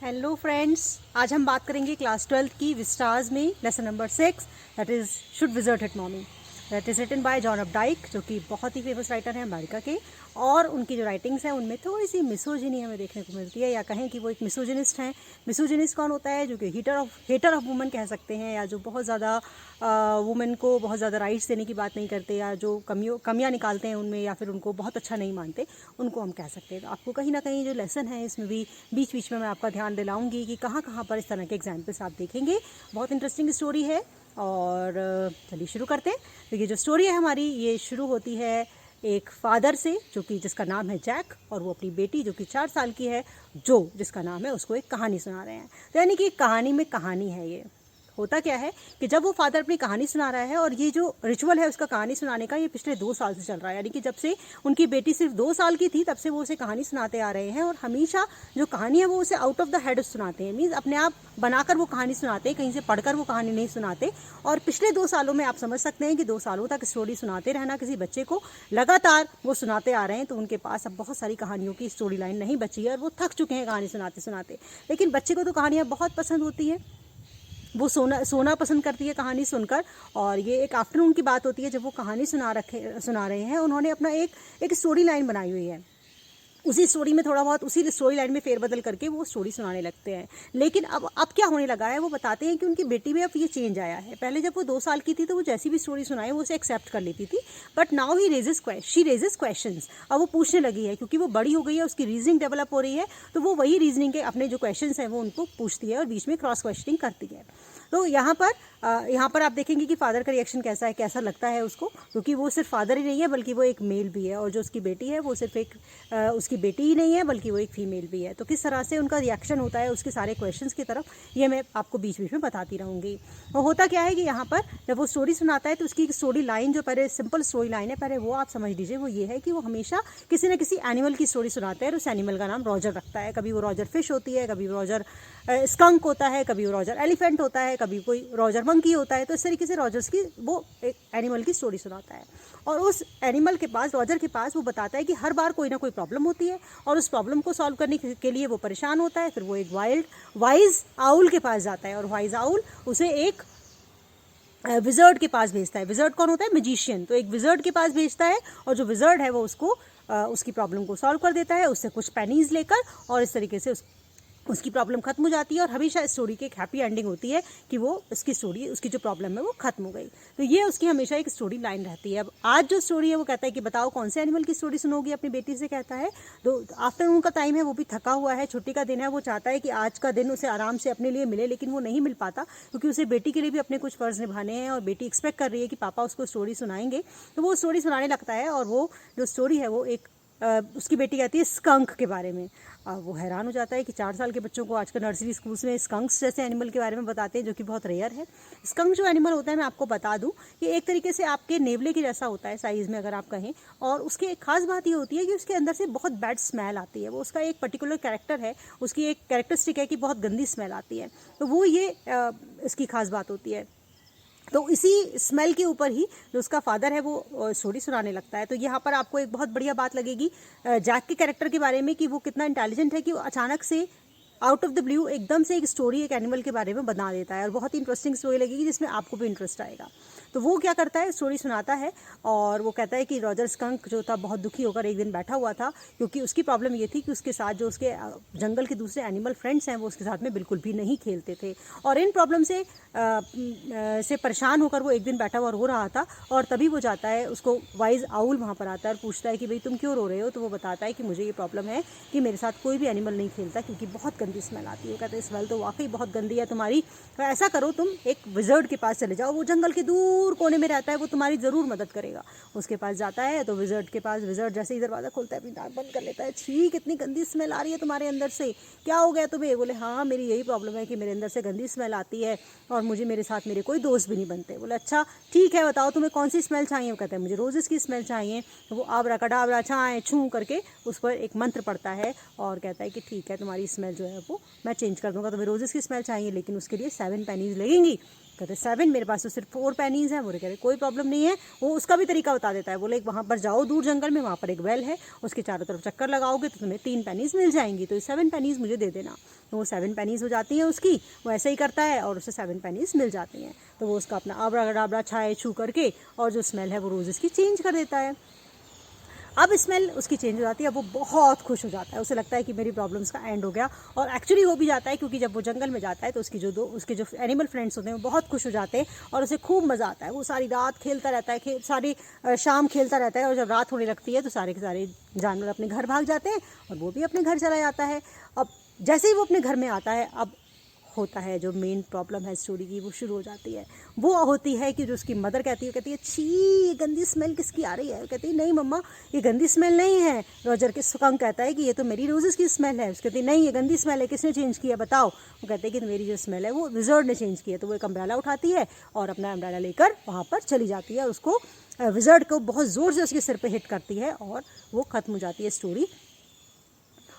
Hello friends, आज हम बात करेंगे क्लास 12th की विस्टार्स में lesson number 6 that is should wizard hit mommy. That is written by John Updike, जो कि बहुत ही फेमस राइटर हैं अमेरिका के। और उनकी जो राइटिंग्स हैं उनमें थोड़ी सी मिसोजिनी हमें देखने को मिलती है, या कहें कि वो एक मिसोजिनिस्ट हैं। मिसोजिनिस्ट कौन होता है? जो कि हेटर ऑफ वुमेन कह सकते हैं, या जो बहुत ज़्यादा वुमेन को बहुत ज़्यादा राइट्स देने की बात नहीं करते, या जो कमियाँ निकालते हैं उनमें, या फिर उनको बहुत अच्छा नहीं मानते, उनको हम कह सकते हैं। तो आपको कहीं ना कहीं जो लेसन है इसमें भी बीच बीच में मैं आपका ध्यान दिलाऊंगी कि कहाँ कहाँ पर इस तरह के एग्जाम्पल्स आप देखेंगे। बहुत इंटरेस्टिंग स्टोरी है और चलिए शुरू करते हैं। तो ये जो स्टोरी है हमारी, ये शुरू होती है एक फादर से, जो कि जिसका नाम है जैक, और वो अपनी बेटी जो कि 4 साल की है, जो जिसका नाम है, उसको एक कहानी सुना रहे हैं। तो यानी कि एक कहानी में कहानी है। ये होता क्या है कि जब वो फादर अपनी कहानी सुना रहा है, और ये जो रिचुअल है उसका कहानी सुनाने का, ये पिछले 2 साल से चल रहा है। यानी कि जब से उनकी बेटी सिर्फ 2 साल की थी तब से वो उसे कहानी सुनाते आ रहे हैं, और हमेशा जो कहानी है वो उसे आउट ऑफ द हेड सुनाते हैं। मीन्स अपने आप बनाकर वो कहानी सुनाते हैं, कहीं से पढ़कर वो कहानी नहीं सुनाते। और पिछले 2 सालों में आप समझ सकते हैं कि 2 सालों तक स्टोरी सुनाते रहना किसी बच्चे को, लगातार वो सुनाते आ रहे हैं, तो उनके पास अब बहुत सारी कहानियों की स्टोरी लाइन नहीं बची है, और वो थक चुके हैं कहानी सुनाते सुनाते। लेकिन बच्चे को तो कहानियाँ बहुत पसंद होती है, वो सोना पसंद करती है कहानी सुनकर। और ये एक आफ्टरनून की बात होती है जब वो कहानी सुना रहे हैं। उन्होंने अपना एक स्टोरी लाइन बनाई हुई है, उसी स्टोरी में थोड़ा बहुत उसी स्टोरी लाइन में फेरबदल करके वो स्टोरी सुनाने लगते हैं। लेकिन अब क्या होने लगा है, वो बताते हैं कि उनकी बेटी में अब ये चेंज आया है। पहले जब वो 2 साल की थी तो वो जैसी भी स्टोरी सुनाए वो उसे एक्सेप्ट कर लेती थी, but now she raises questions. अब वो पूछने लगी है, क्योंकि वो बड़ी हो गई है, उसकी रीजनिंग डेवलप हो रही है, तो वो वही रीजनिंग के अपने जो क्वेश्चन हैं वो उनको पूछती है और बीच में क्रॉस क्वेश्चनिंग करती है। तो यहाँ पर आप देखेंगे कि फादर का रिएक्शन कैसा है, कैसा लगता है उसको, क्योंकि वो सिर्फ फादर ही नहीं है बल्कि वो एक मेल भी है, और जो उसकी बेटी है वो सिर्फ एक उसकी बेटी ही नहीं है बल्कि वो एक फीमेल भी है। तो किस तरह से उनका रिएक्शन होता है उसके सारे क्वेश्चंस की तरफ, ये मैं आपको बीच बीच में बताती रहूँगी। और होता क्या है कि यहाँ पर जब वो स्टोरी सुनाता है तो उसकी स्टोरी लाइन, जो पहले सिंपल स्टोरी लाइन है, पहले वो आप समझ लीजिए। वो ये है कि वो हमेशा किसी न किसी एनिमल की स्टोरी सुनाता है, और उस एनिमल का नाम रॉजर रखता है। कभी वो रॉजर फिश होती है, कभी रॉजर स्कंक होता है, कभी वो रॉजर एलिफेंट होता है, कभी कोई रॉजर मंकी होता है। तो इस तरीके से रॉजर्स की वो एक एनिमल की स्टोरी सुनाता है, और उस एनिमल के पास, रॉजर के पास, वो बताता है कि हर बार कोई ना कोई प्रॉब्लम होती है, और उस प्रॉब्लम को सॉल्व करने के लिए वो परेशान होता है। फिर वो एक वाइज आउल के पास जाता है, और वाइज आउल उसे एक विजर्ड के पास भेजता है। विजर्ड कौन होता है? मैजिशियन। तो एक विजर्ड के पास भेजता है, और जो विजर्ड है वो उसको उसकी प्रॉब्लम को सॉल्व कर देता है, उससे कुछ पेनीज लेकर, और इस तरीके से उसकी प्रॉब्लम खत्म हो जाती है। और हमेशा इस स्टोरी की एक हैप्पी एंडिंग होती है कि वो उसकी जो प्रॉब्लम है वो खत्म हो गई। तो ये उसकी हमेशा एक स्टोरी लाइन रहती है। अब आज जो स्टोरी है वो कहता है कि बताओ कौन से एनिमल की स्टोरी सुनोगी, अपनी बेटी से कहता है। तो आफ्टरनून का टाइम है, वो भी थका हुआ है, छुट्टी का दिन है, वो चाहता है कि आज का दिन उसे आराम से अपने लिए मिले, लेकिन वो नहीं मिल पाता, क्योंकि उसे बेटी के लिए भी अपने कुछ फ़र्ज़ निभाने हैं, और बेटी एक्सपेक्ट कर रही है कि पापा उसको स्टोरी सुनाएंगे। तो वो स्टोरी सुनाने लगता है, और वो जो स्टोरी है वो उसकी बेटी कहती है स्कंक के बारे में। वो हैरान हो जाता है कि 4 साल के बच्चों को आजकल नर्सरी स्कूल्स में स्कंक्स जैसे एनिमल के बारे में बताते हैं, जो कि बहुत रेयर है। स्कंक जो एनिमल होता है, मैं आपको बता दूं, कि एक तरीके से आपके नेवले के जैसा होता है साइज़ में, अगर आप कहें। और उसकी एक खास बात ये होती है कि उसके अंदर से बहुत बैड स्मेल आती है। वो उसका एक पर्टिकुलर कैरेक्टर है, उसकी एक कैरेक्टरिस्टिक है कि बहुत गंदी स्मेल आती है। तो वो ये इसकी खास बात होती है। तो इसी स्मेल के ऊपर ही जो उसका फादर है वो स्टोरी सुनाने लगता है। तो यहाँ पर आपको एक बहुत बढ़िया बात लगेगी जैक के कैरेक्टर के बारे में, कि वो कितना इंटेलिजेंट है, कि वो अचानक से आउट ऑफ द ब्लू एकदम से एक स्टोरी एक एनिमल के बारे में बना देता है, और बहुत ही इंटरेस्टिंग स्टोरी लगेगी जिसमें आपको भी इंटरेस्ट आएगा। तो वो क्या करता है, स्टोरी सुनाता है, और वो कहता है कि रॉजर स्कंक जो था बहुत दुखी होकर एक दिन बैठा हुआ था, क्योंकि उसकी प्रॉब्लम ये थी कि उसके साथ जो उसके जंगल के दूसरे एनिमल फ्रेंड्स हैं वो उसके साथ में बिल्कुल भी नहीं खेलते थे। और इन प्रॉब्लम से परेशान होकर वो एक दिन बैठा हुआ रो रहा था, और तभी वो जाता है, उसको वाइज आउल वहाँ पर आता है और पूछता है कि भाई तुम क्यों रो रहे हो। तो वो बताता है कि मुझे ये प्रॉब्लम है कि मेरे साथ कोई भी एनिमल नहीं खेलता, क्योंकि बहुत गंदी स्मेल आती है। वो कहते हैं स्मेल तो वाकई बहुत गंदी है तुम्हारी, तो ऐसा करो तुम एक विजर्ड के पास चले जाओ, वो जंगल के दूर कोने में रहता है, वो तुम्हारी ज़रूर मदद करेगा। उसके पास जाता है, तो विजर्ड के पास, विजर्ड जैसे ही दरवाज़ा खोलता है अपनी नाक बंद कर लेता है। छी, कितनी गंदी स्मेल आ रही है तुम्हारे अंदर से, क्या हो गया तुम्हें? बोले हाँ, मेरी यही प्रॉब्लम है कि मेरे अंदर से गंदी स्मेल आती है, और मुझे मेरे साथ मेरे कोई दोस्त भी नहीं बनते। बोले अच्छा ठीक है, बताओ तुम्हें कौन सी स्मेल चाहिए। वो कहते हैं मुझे रोजेस की स्मेल चाहिए। तो वो आबरा कडाबरा छाएँ छूँ करके उस पर एक मंत्र पड़ता है, और कहता है कि ठीक है, तुम्हारी स्मेल जो है वो मैं चेंज कर दूंगा, तुम्हें रोजेस की स्मेल चाहिए, लेकिन उसके लिए 7 पेनीज लगेंगी। कहते 7 मेरे पास तो सिर्फ 4 पेनीज हैं। वो कह रहे कोई प्रॉब्लम नहीं है, वो उसका भी तरीका बता देता है। बोले वहाँ पर जाओ दूर जंगल में, वहाँ पर एक वेल है, उसके चारों तरफ चक्कर लगाओगे तो तुम्हें 3 पेनीज मिल जाएंगी, तो 7 पेनीज मुझे दे देना। तो वो 7 पेनीज हो जाती हैं उसकी, वो ऐसे ही करता है और उसे 7 पेनीज मिल जाती हैं। तो वो उसका अपना आबरा गडाबरा छाए छू करके और जो स्मेल है वो रोज़ की चेंज कर देता है। अब स्मेल उसकी चेंज हो जाती है, अब वो बहुत खुश हो जाता है, उसे लगता है कि मेरी प्रॉब्लम्स का एंड हो गया। और एक्चुअली हो भी जाता है, क्योंकि जब वो जंगल में जाता है तो उसके जो एनिमल फ्रेंड्स होते हैं वो बहुत खुश हो जाते हैं और उसे खूब मज़ा आता है। वो सारी रात खेलता रहता है, सारी शाम खेलता रहता है, और जब रात होने लगती है तो सारे के सारे जानवर अपने घर भाग जाते हैं और वो भी अपने घर चला जाता है। अब जैसे ही वो अपने घर में आता है, अब होता है जो मेन प्रॉब्लम है स्टोरी की, वो शुरू हो जाती है। वो होती है कि जो उसकी मदर कहती है छी ये गंदी स्मेल किसकी आ रही है। कहती है नहीं मम्मा ये गंदी स्मेल नहीं है। रॉजर के स्कंक कहता है कि ये तो मेरी रोजेस की स्मेल है। उसकी कहती है नहीं ये गंदी स्मेल है, किसने चेंज किया बताओ। वो कहते हैं कि मेरी जो स्मेल है वो विजर्ड ने चेंज की है। तो वो एक अम्ब्रेला उठाती है और अपना अम्ब्रेला लेकर वहाँ पर चली जाती है, और उसको विजर्ड को बहुत ज़ोर से उसके सिर पर हिट करती है और वो ख़त्म हो जाती है स्टोरी।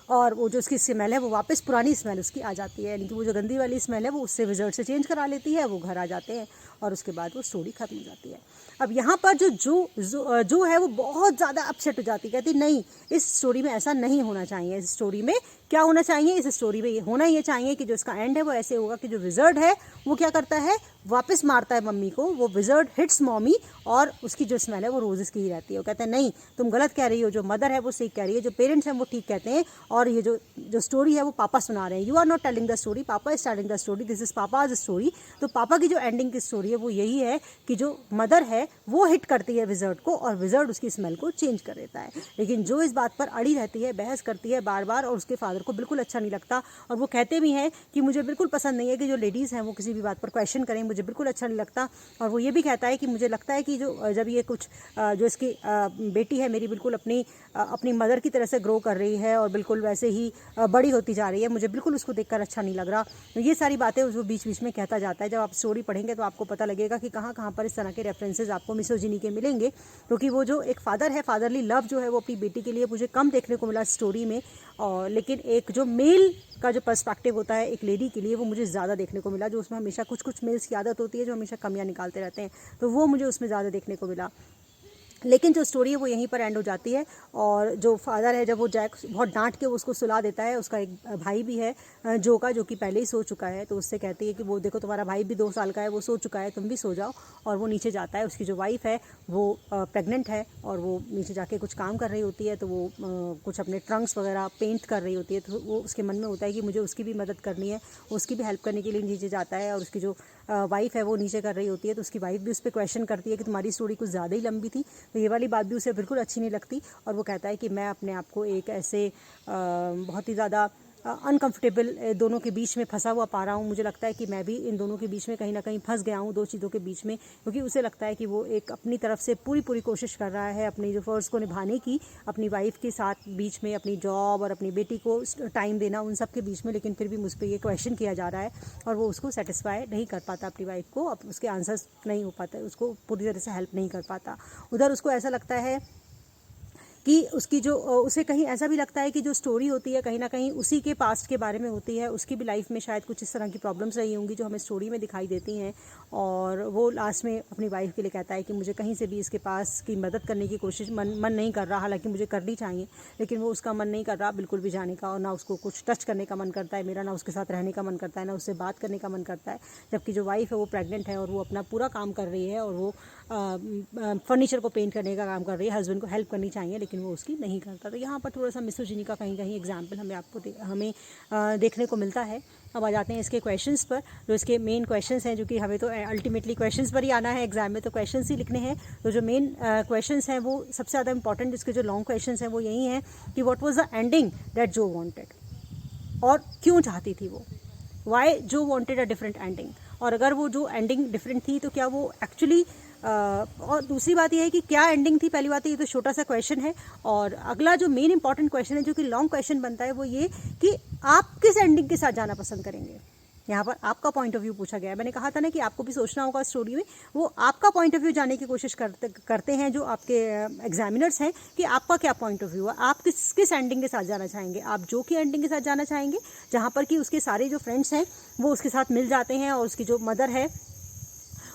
और वो जो उसकी स्मेल है वो वापस पुरानी स्मेल उसकी आ जाती है, यानी कि वो जो गंदी वाली स्मेल है वो उससे विजर्ड से चेंज करा लेती है। वो घर आ जाते हैं और उसके बाद वो स्टोरी खत्म हो जाती है। अब यहाँ पर जो है वो बहुत ज़्यादा अपसेट हो जाती है, कहती नहीं इस स्टोरी में ऐसा नहीं होना चाहिए। इस स्टोरी में क्या होना चाहिए, इस स्टोरी में ये होना ये चाहिए कि जो इसका एंड है वो ऐसे होगा कि जो विजर्ड है वो क्या करता है, वापस मारता है मम्मी को। वो विजर्ड हिट्स मॉमी और उसकी जो स्मेल है वो रोजेस की ही रहती है। वो कहते हैं नहीं तुम गलत कह रही हो, जो मदर है वो सही कह रही है, जो पेरेंट्स हैं वो ठीक कहते हैं, और ये जो स्टोरी है वो पापा सुना रहे हैं। You are not telling the story, papa is telling the story, this is papa's story. तो पापा की जो एंडिंग की स्टोरी है वो यही है कि जो मदर है वो हिट करती है विजर्ड को और विजर्ड उसकी स्मेल को चेंज कर देता है। लेकिन जो इस बात पर अड़ी रहती है, बहस करती है बार बार, और उसके फादर को बिल्कुल अच्छा नहीं लगता, और वो कहते भी हैं कि मुझे बिल्कुल पसंद नहीं है कि जो लेडीज़ हैं वो किसी भी बात पर क्वेश्चन करें, मुझे बिल्कुल अच्छा नहीं लगता। और वो ये भी कहता है कि मुझे लगता है कि जब ये कुछ जो इसकी बेटी है मेरी बिल्कुल अपनी मदर की तरह से ग्रो कर रही है और बिल्कुल वैसे ही बड़ी होती जा रही है, मुझे बिल्कुल उसको देखकर अच्छा नहीं लग रहा। तो ये सारी बातें उसको बीच बीच में कहता जाता है। जब आप स्टोरी पढ़ेंगे तो आपको पता लगेगा कि कहाँ कहाँ पर इस तरह के रेफरेंसेस आपको मिसोजिनी के मिलेंगे, क्योंकि वो जो एक फादर है, फादरली लव जो है वो अपनी बेटी के लिए मुझे कम देखने को मिला स्टोरी में, और लेकिन एक जो मेल का जो पर्सपेक्टिव होता है एक लेडी के लिए वो मुझे ज़्यादा देखने को मिला, जो उसमें हमेशा कुछ मेल्स की आदत होती है जो हमेशा कमियां निकालते रहते हैं, तो वो मुझे उसमें ज़्यादा देखने को मिला। लेकिन जो स्टोरी है वो यहीं पर एंड हो जाती है। और जो फादर है जब वो जैक बहुत डांट के उसको सुला देता है, उसका एक भाई भी है जो कि पहले ही सो चुका है, तो उससे कहती है कि वो देखो तुम्हारा भाई भी 2 साल का है, वो सो चुका है, तुम भी सो जाओ। और वो नीचे जाता है, उसकी जो वाइफ है वो प्रेग्नेंट है और वो नीचे जाके कुछ काम कर रही होती है, तो वो कुछ अपने ट्रंक्स वगैरह पेंट कर रही होती है, तो वो उसके मन में होता है कि मुझे उसकी भी मदद करनी है, उसकी भी हेल्प करने के लिए नीचे जाता है। और उसकी जो वाइफ है वो नीचे कर रही होती है, तो उसकी वाइफ भी उस पर क्वेश्चन करती है कि तुम्हारी स्टोरी कुछ ज़्यादा ही लंबी थी। तो ये वाली बात भी उसे बिल्कुल अच्छी नहीं लगती, और वो कहता है कि मैं अपने आप को एक ऐसे बहुत ही ज़्यादा अनकंफर्टेबल दोनों के बीच में फंसा हुआ पा रहा हूँ। मुझे लगता है कि मैं भी इन दोनों के बीच में कहीं ना कहीं फंस गया हूँ, 2 चीज़ों के बीच में, क्योंकि उसे लगता है कि वो एक अपनी तरफ से पूरी कोशिश कर रहा है अपनी जो फ़र्ज़ को निभाने की, अपनी वाइफ के साथ बीच में, अपनी जॉब और अपनी बेटी को टाइम देना, उन सब के बीच में, लेकिन फिर भी मुझ पर ये क्वेश्चन किया जा रहा है और वो उसको सेटिस्फाई नहीं कर पाता अपनी वाइफ को, अब उसके आंसर्स नहीं हो पाता, उसको पूरी तरह से हेल्प नहीं कर पाता। उधर उसको ऐसा लगता है कि उसकी जो उसे कहीं ऐसा भी लगता है कि जो स्टोरी होती है कहीं ना कहीं उसी के पास्ट के बारे में होती है, उसकी भी लाइफ में शायद कुछ इस तरह की प्रॉब्लम्स रही होंगी जो हमें स्टोरी में दिखाई देती हैं। और वो लास्ट में अपनी वाइफ के लिए कहता है कि मुझे कहीं से भी इसके पास की मदद करने की कोशिश मन नहीं कर रहा, हालांकि मुझे करनी चाहिए, लेकिन वो उसका मन नहीं कर रहा बिल्कुल भी जाने का, और ना उसको कुछ टच करने का मन करता है मेरा, ना उसके साथ रहने का मन करता है, ना उससे बात करने का मन करता है। जबकि जो वाइफ है वो प्रेग्नेंट है और वो अपना पूरा काम कर रही है और वो फर्नीचर को पेंट करने का काम कर रही है, हस्बैंड को हेल्प करनी चाहिए लेकिन वो उसकी नहीं करता। तो यहाँ पर थोड़ा सा मिसोजिनी का कहीं कहीं एग्जाम्पल हमें देखने को मिलता है। अब आ जाते हैं इसके क्वेश्चंस पर, जो इसके मेन क्वेश्चंस हैं, जो कि हमें तो अल्टीमेटली क्वेश्चंस पर ही आना है एग्जाम में, तो क्वेश्चंस ही लिखने हैं। तो जो मेन क्वेश्चंस हैं वो सबसे ज़्यादा इंपॉर्टेंट, इसके जो लॉन्ग क्वेश्चंस हैं वो यही हैं कि what was the ending that जो वांटेड, और क्यों चाहती थी वो, वाई जो वांटेड अ डिफरेंट एंडिंग, और अगर वो जो एंडिंग डिफरेंट थी तो क्या वो एक्चुअली और दूसरी बात यह है कि क्या एंडिंग थी। पहली बात ये तो छोटा सा क्वेश्चन है, और अगला जो मेन इंपॉर्टेंट क्वेश्चन है जो कि लॉन्ग क्वेश्चन बनता है वो ये कि आप किस एंडिंग के साथ जाना पसंद करेंगे। यहाँ पर आपका पॉइंट ऑफ व्यू पूछा गया है। मैंने कहा था ना कि आपको भी सोचना होगा स्टोरी में, वो आपका पॉइंट ऑफ व्यू जाने की कोशिश करते हैं जो आपके एग्जामिनर्स हैं, कि आपका क्या पॉइंट ऑफ व्यू है, आप किस एंडिंग के साथ जाना चाहेंगे। आप जो की एंडिंग के साथ जाना चाहेंगे जहाँ पर कि उसके सारे जो फ्रेंड्स हैं वो उसके साथ मिल जाते हैं और उसकी जो मदर है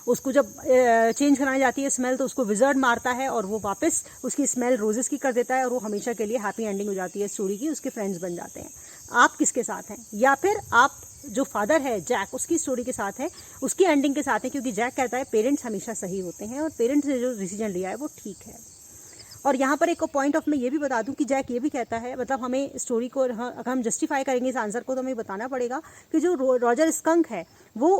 उसको जब चेंज कराने जाती है स्मेल तो उसको विजर्ड मारता है और वो वापस उसकी स्मेल रोजेस की कर देता है और वो हमेशा के लिए हैप्पी एंडिंग हो जाती है स्टोरी की, उसके फ्रेंड्स बन जाते हैं। आप किसके साथ हैं? या फिर आप जो फादर है जैक उसकी स्टोरी के साथ है, उसकी एंडिंग के साथ है, क्योंकि जैक कहता है पेरेंट्स हमेशा सही होते हैं और पेरेंट्स ने जो डिसीजन लिया है वो ठीक है। और यहाँ पर एक पॉइंट ऑफ मैं ये भी बता दूं कि जैक ये भी कहता है, मतलब हमें स्टोरी को अगर हम जस्टिफाई करेंगे इस आंसर को तो हमें बताना पड़ेगा कि जो रॉजर स्कंक है वो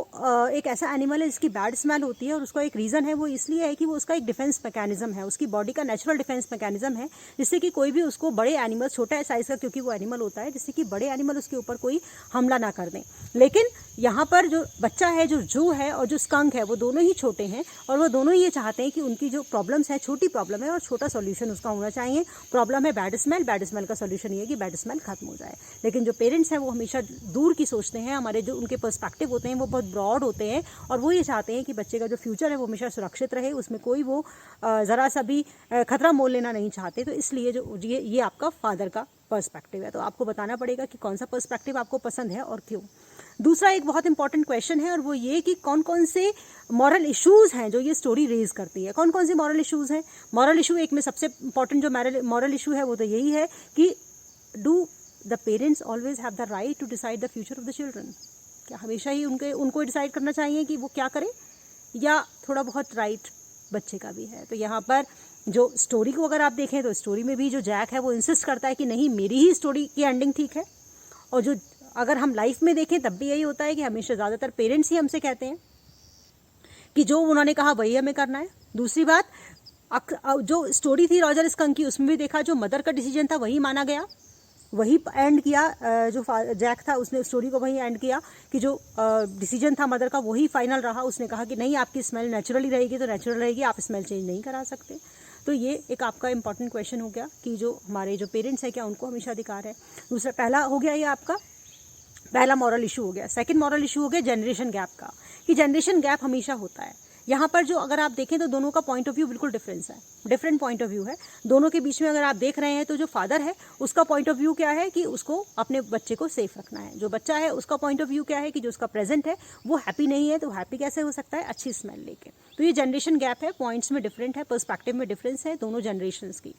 एक ऐसा एनिमल है जिसकी बैड स्मेल होती है और उसका एक रीज़न है, वो इसलिए है कि वो उसका एक डिफेंस मैकेनिज्म है, उसकी बॉडी का नेचुरल डिफेंस मैकेनिज्म है, जिससे कि कोई भी उसको बड़े एनिमल, छोटा साइज़ का क्योंकि वो एनिमल होता है, जिससे कि बड़े एनिमल उसके ऊपर कोई हमला ना कर दें। लेकिन यहाँ पर जो बच्चा है, जो है और जो स्कंक है, वो दोनों ही छोटे हैं और वो दोनों ये चाहते हैं कि उनकी जो प्रॉब्लम्स है, छोटी प्रॉब्लम है और छोटा सॉल्यूशन उसका होना चाहिए। प्रॉब्लम है बैड स्मेल का सॉल्यूशन ये है कि बैड स्मेल खत्म हो जाए। लेकिन जो पेरेंट्स हैं वो हमेशा दूर की सोचते हैं, हमारे जो उनके पर्सपेक्टिव होते हैं वो बहुत ब्रॉड होते हैं और वो ये चाहते हैं कि बच्चे का जो फ्यूचर है वो हमेशा सुरक्षित रहे, उसमें कोई वो ज़रा सा भी खतरा मोल लेना नहीं चाहते। तो इसलिए जो ये आपका फादर का पर्सपेक्टिव है। तो आपको बताना पड़ेगा कि कौन सा पर्सपेक्टिव आपको पसंद है और क्यों। दूसरा एक बहुत इंपॉर्टेंट क्वेश्चन है और वो ये कि कौन कौन से मॉरल इश्यूज़ हैं जो ये स्टोरी रेज करती है। कौन कौन से मॉरल इश्यूज़ हैं? मॉरल इशू एक में सबसे इंपॉर्टेंट जो मॉरल इशू है वो तो यही है कि do the parents always have the right to decide the future of the children? क्या हमेशा ही उनको डिसाइड करना चाहिए कि वो क्या करें, या थोड़ा बहुत राइट बच्चे का भी है? तो यहाँ पर जो स्टोरी को अगर आप देखें तो स्टोरी में भी जो जैक है वो इंसिस्ट करता है कि नहीं, मेरी ही स्टोरी की एंडिंग ठीक है। और जो अगर हम लाइफ में देखें तब भी यही होता है कि हमेशा ज़्यादातर पेरेंट्स ही हमसे कहते हैं कि जो उन्होंने कहा वही हमें करना है। दूसरी बात, जो स्टोरी थी रॉजर स्कंक की उसमें भी देखा जो मदर का डिसीजन था वही माना गया, वही एंड किया। जो जैक था उसने स्टोरी को वही एंड किया कि जो डिसीजन था मदर का वही फाइनल रहा। उसने कहा कि नहीं, आपकी स्मेल नेचुरली रहेगी तो नेचुरल रहेगी, आप स्मेल चेंज नहीं करा सकते। तो ये एक आपका इंपॉर्टेंट क्वेश्चन हो गया कि जो हमारे जो पेरेंट्स हैं क्या उनको हमेशा अधिकार है। दूसरा पहला हो गया ये आपका पहला मॉरल इशू हो गया। सेकंड मॉरल इशू हो गया जनरेशन गैप का, कि जनरेशन गैप हमेशा होता है। यहाँ पर जो अगर आप देखें तो दोनों का पॉइंट ऑफ व्यू बिल्कुल डिफरेंट पॉइंट ऑफ व्यू है दोनों के बीच में। अगर आप देख रहे हैं तो जो फादर है उसका पॉइंट ऑफ व्यू क्या है कि उसको अपने बच्चे को सेफ रखना है। जो बच्चा है उसका पॉइंट ऑफ व्यू क्या है कि जो उसका प्रेजेंट है वो हैप्पी नहीं है, तो हैप्पी कैसे हो सकता है? अच्छी स्मेल लेके। तो ये जनरेशन गैप है, पॉइंट्स में डिफरेंट है, पर्सपेक्टिव में डिफरेंस है दोनों जनरेशन्स की।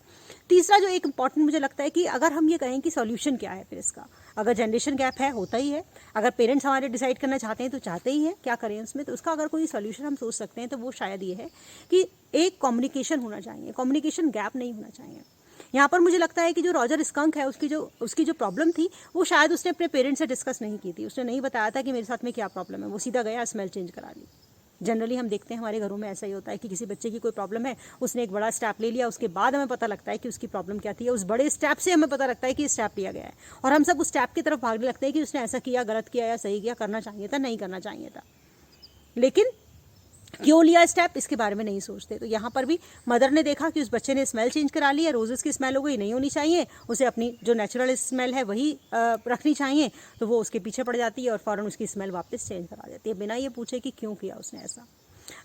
तीसरा जो एक इंपॉर्टेंट मुझे लगता है कि अगर हम ये कहें कि सॉल्यूशन क्या है फिर इसका, अगर जनरेशन गैप है होता ही है, अगर पेरेंट्स हमारे डिसाइड करना चाहते हैं तो चाहते ही हैं, क्या करें उसमें? तो उसका अगर कोई सॉल्यूशन हम सोच सकते हैं तो वो शायद ये है कि एक कम्युनिकेशन होना चाहिए, कम्युनिकेशन गैप नहीं होना चाहिए। यहाँ पर मुझे लगता है कि जो रॉजर स्कंक है उसकी जो प्रॉब्लम थी वो शायद उसने अपने पेरेंट्स से डिस्कस नहीं की थी। उसने नहीं बताया था कि मेरे साथ में क्या प्रॉब्लम है, वो सीधा गया स्मेल चेंज करा ली। जनरली हम देखते हैं हमारे घरों में ऐसा ही होता है कि किसी बच्चे की कोई प्रॉब्लम है, उसने एक बड़ा स्टेप ले लिया, उसके बाद हमें पता लगता है कि उसकी प्रॉब्लम क्या थी। उस बड़े स्टेप से हमें पता लगता है कि स्टेप लिया गया है और हम सब उस स्टेप की तरफ भागने लगते हैं कि उसने ऐसा किया, गलत किया या सही किया, करना चाहिए था, नहीं करना चाहिए था। लेकिन क्यों लिया स्टेप इसके बारे में नहीं सोचते। तो यहाँ पर भी मदर ने देखा कि उस बच्चे ने स्मेल चेंज करा ली है, रोजेस की स्मेल हो गई, नहीं होनी चाहिए, उसे अपनी जो नेचुरल स्मेल है वही रखनी चाहिए। तो वो उसके पीछे पड़ जाती है और फ़ौरन उसकी स्मेल वापस चेंज करा देती है बिना ये पूछे कि क्यों किया उसने ऐसा।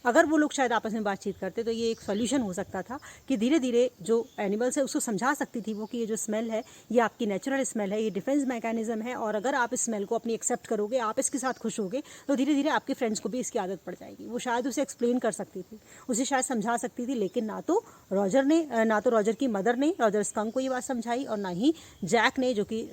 अगर वो लोग शायद आपस में बातचीत करते तो ये एक सॉल्यूशन हो सकता था कि धीरे धीरे जो एनिमल्स है उसको समझा सकती थी वो कि ये जो स्मेल है ये आपकी नेचुरल स्मेल है, ये डिफेंस मैकेनिज्म है, और अगर आप इस स्मेल को अपनी एक्सेप्ट करोगे, आप इसके साथ खुश होगे, तो धीरे धीरे आपके फ्रेंड्स को भी इसकी आदत पड़ जाएगी। वो शायद उसे एक्सप्लेन कर सकती थी, उसे शायद समझा सकती थी, लेकिन ना तो रॉजर की मदर ने रॉजर स्कंक को ये बात समझाई और ना ही जैक ने जो कि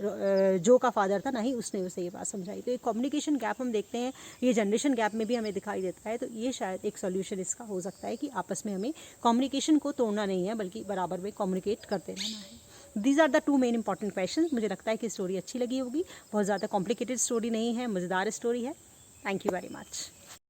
जो का फादर था, ना ही उसने उसे ये बात समझाई। तो एक कम्युनिकेशन गैप हम देखते हैं, ये जनरेशन गैप में भी हमें दिखाई देता है। तो ये शायद एक सॉल्यूशन इसका हो सकता है कि आपस में हमें कम्युनिकेशन को तोड़ना नहीं है बल्कि बराबर में कम्युनिकेट करते रहना है। These are the two main important question. मुझे लगता है कि स्टोरी अच्छी लगी होगी, बहुत ज़्यादा कॉम्प्लिकेटेड स्टोरी नहीं है, मज़ेदार स्टोरी है। Thank you very much.